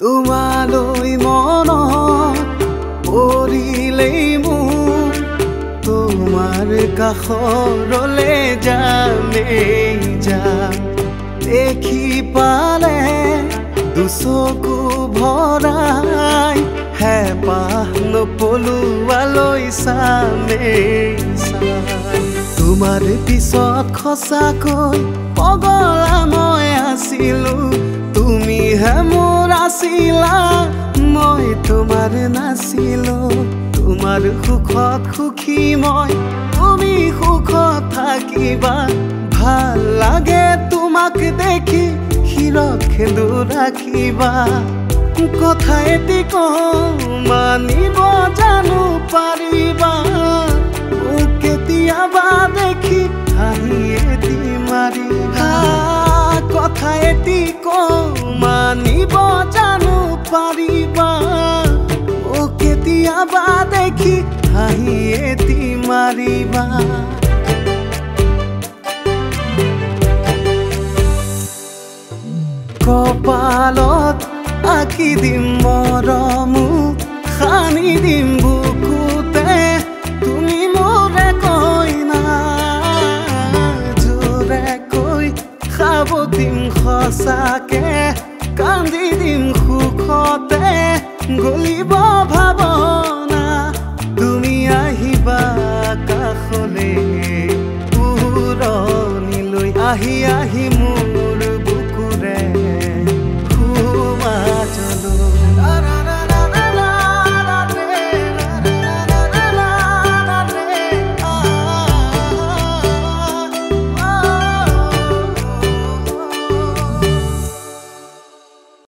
তোমালৈ মনত পৰিলেই মোৰ তোমাৰ কাষৰলে যামেই যাম। দেখি পালে দুচকু ভৰাই হেঁপাহ নপলোৱালৈ চামেই চাম। তোমাৰ পিছত সঁচাকৈ পগলা মই আছিলো, তুমিহে মোৰ আছিলা মই তোমাৰ নাছিলো। তোমাৰ সুখত সুখী মই, তুমি সুখত থাকিবা। ভাল লাগে তোমাক দেখি, হিৰকে ৰাখিবা। কথা এটি কওঁ মানিব জানো পাৰিবা, মোক কেতিয়াবা দেখি হাঁহি এটি মাৰিবা। কথা এটি কওঁ মানিব জানো পাৰিবা, মোক কেতিয়াবা দেখি হাঁহি এটি মাৰিবা। কপালত আঁকি দিম মৰমো, সানি দিম বুকুতে তুমি মোৰে কইনা। জোৰেকৈ খাব দিম সঁচাকে, কান্দি দিম সুখতে গলিব ভাৱনা। তুমি আহিবা কাষলে পুৰণিলৈ, আহি আহি